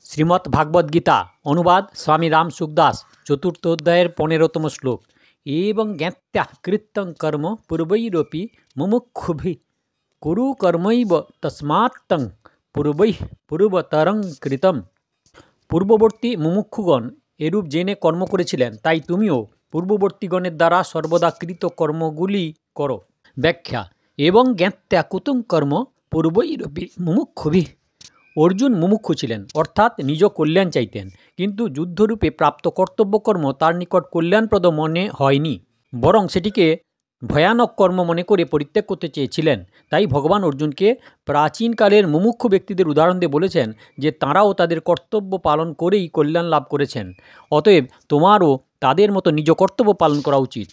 শ্রীমদ্ ভাগবত গীতা অনুবাদ স্বামী রাম সুখদাস চতুর্থ অধ্যায়ের 15তম শ্লোক। এবং জ্ঞাত্যা কৃত্যং কর্ম পূর্বৈরপি মুমুক্ষুভি কুরু কর্মৈব তস্মাত্তং পূর্বতরং কৃতম। পূর্ববর্তী মুমুক্ষুগণ এরূপ জেনে কর্ম করেছিলেন, তাই তুমিও পূর্ববর্তীগণের দ্বারা সর্বদা কৃত কর্মগুলি করো। ব্যাখ্যা। এবং জ্ঞাত্যা কুতং কর্ম পূর্বৈরপি মুমুক্ষুভি। অর্জুন মুমুক্ষু ছিলেন, অর্থাৎ নিজ কল্যাণ চাইতেন, কিন্তু যুদ্ধরূপে প্রাপ্ত কর্তব্যকর্ম তার নিকট কল্যাণপ্রদ মনে হয়নি, বরং সেটিকে ভয়ানক কর্ম মনে করে পরিত্যাগ করতে চেয়েছিলেন। তাই ভগবান অর্জুনকে প্রাচীনকালের মুমুক্ষু ব্যক্তিদের উদাহরণ দিয়ে বলেছেন যে তাঁরাও তাদের কর্তব্য পালন করেই কল্যাণ লাভ করেছেন। অতএব তোমারও তাদের মতো নিজ কর্তব্য পালন করা উচিত।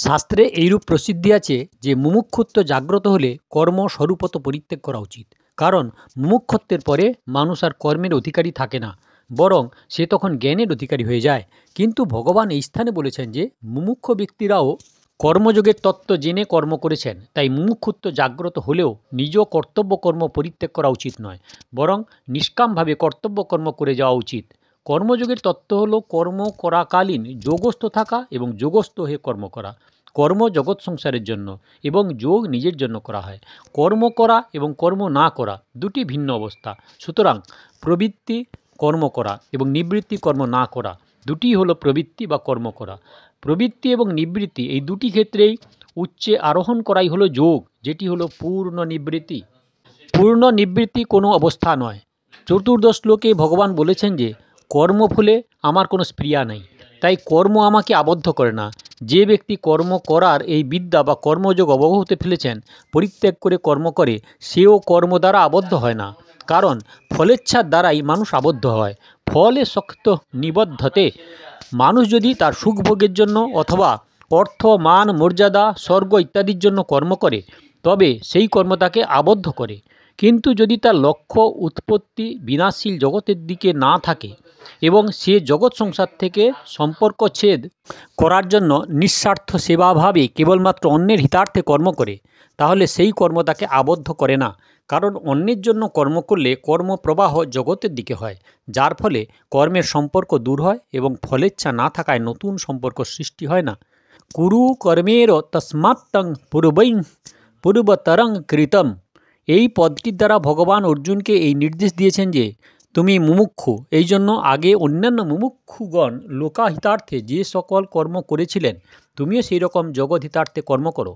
শাস্ত্রে এইরূপ প্রসিদ্ধি আছে যে মুমুক্ষুত্ব জাগ্রত হলে কর্ম স্বরূপত পরিত্যাগ করা উচিত, কারণ মুমুক্ষত্বের পরে মানুষ আর কর্মের অধিকারী থাকে না, বরং সে তখন জ্ঞানের অধিকারী হয়ে যায়। কিন্তু ভগবান এই স্থানে বলেছেন যে মুমুক্ষ ব্যক্তিরাও কর্মযোগের তত্ত্ব জেনে কর্ম করেছেন, তাই মুমুক্ষুত্ব জাগ্রত হলেও নিজ কর্তব্য কর্ম পরিত্যাগ করা উচিত নয়, বরং নিষ্কামভাবে কর্তব্য কর্ম করে যাওয়া উচিত। কর্মযোগের তত্ত্ব হলো কর্ম করাকালীন যোগস্থ থাকা এবং যোগস্থ হয়ে কর্ম করা। কর্ম জগৎ সংসারের জন্য এবং যোগ নিজের জন্য করা হয়। কর্ম করা এবং কর্ম না করা দুটি ভিন্ন অবস্থা। সুতরাং প্রবৃত্তি কর্ম করা এবং নিবৃত্তি কর্ম না করা দুটি হলো প্রবৃত্তি বা কর্ম করা। প্রবৃত্তি এবং নিবৃত্তি এই দুটি ক্ষেত্রেই উচ্চে আরোহণ করাই হলো যোগ, যেটি হলো পূর্ণ নিবৃত্তি। পূর্ণ নিবৃত্তি কোনো অবস্থা নয়। চতুর্দশ শ্লোকে ভগবান বলেছেন যে কর্মফলে আমার কোনো স্পৃহা নেই, তাই কর্ম আমাকে আবদ্ধ করে না। যে ব্যক্তি কর্ম করার এই বিদ্যা বা কর্মযোগ অবগত ফেলেছেন, পরিত্যাগ করে কর্ম করে, সেও কর্ম দ্বারা আবদ্ধ হয় না, কারণ ফলেচ্ছার দ্বারাই মানুষ আবদ্ধ হয়। ফলে শক্ত নিবদ্ধতে। মানুষ যদি তার সুখভোগের জন্য অথবা অর্থ মান মর্যাদা স্বর্গ ইত্যাদির জন্য কর্ম করে, তবে সেই কর্ম তাকে আবদ্ধ করে। কিন্তু যদি তার লক্ষ্য উৎপত্তি বিনাশশীল জগতের দিকে না থাকে এবং সে জগৎ সংসার থেকে সম্পর্ক ছেদ করার জন্য নিঃস্বার্থ সেবাভাবে কেবলমাত্র অন্যের হিতার্থে কর্ম করে, তাহলে সেই কর্ম তাকে আবদ্ধ করে না, কারণ অন্যের জন্য কর্ম করলে কর্মপ্রবাহ জগতের দিকে হয়, যার ফলে কর্মের সম্পর্ক দূর হয় এবং ফলেচ্ছা না থাকায় নতুন সম্পর্ক সৃষ্টি হয় না। কুরু কর্মের তস্মাত্তং পূর্বতরং কৃতম। এই পদটির দ্বারা ভগবান অর্জুনকে এই নির্দেশ দিয়েছেন যে তুমি মুমুক্ষু, এই জন্য আগে অন্যান্য মুমুক্ষুগণ লোকাহিতার্থে যে সকল কর্ম করেছিলেন, তুমিও সেই রকম জগৎহিতার্থে কর্ম করো।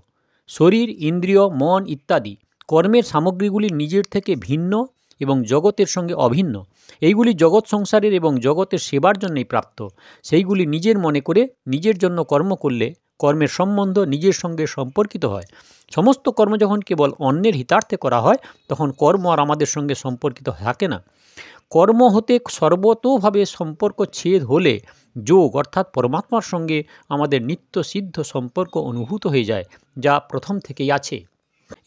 শরীর ইন্দ্রিয় মন ইত্যাদি কর্মের সামগ্রীগুলি নিজের থেকে ভিন্ন এবং জগতের সঙ্গে অভিন্ন। এইগুলি জগৎ সংসারের এবং জগতের সেবার জন্যই প্রাপ্ত। সেইগুলি নিজের মনে করে নিজের জন্য কর্ম করলে কর্মের সম্বন্ধ নিজের সঙ্গে সম্পর্কিত হয়। সমস্ত কর্ম যখন কেবল অন্যের হিতার্থে করা হয়, তখন কর্ম আর আমাদের সঙ্গে সম্পর্কিত থাকে না। কর্ম হতে সর্বতোভাবে সম্পর্ক ছেদ হলে যোগ অর্থাৎ পরমাত্মার সঙ্গে আমাদের নিত্য সিদ্ধ সম্পর্ক অনুভূত হয়ে যায়, যা প্রথম থেকেই আছে।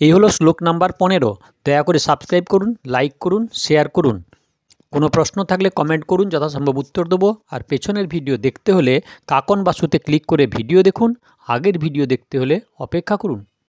এই হলো শ্লোক নাম্বার 15। দয়া করে সাবস্ক্রাইব করুন, লাইক করুন, শেয়ার করুন। কোনো প্রশ্ন থাকলে কমেন্ট করুন, যথাসম্ভব উত্তর দেবো। আর পেছনের ভিডিও দেখতে হলে কাকন বাসুতে ক্লিক করে ভিডিও দেখুন, আগের ভিডিও দেখতে হলে অপেক্ষা করুন।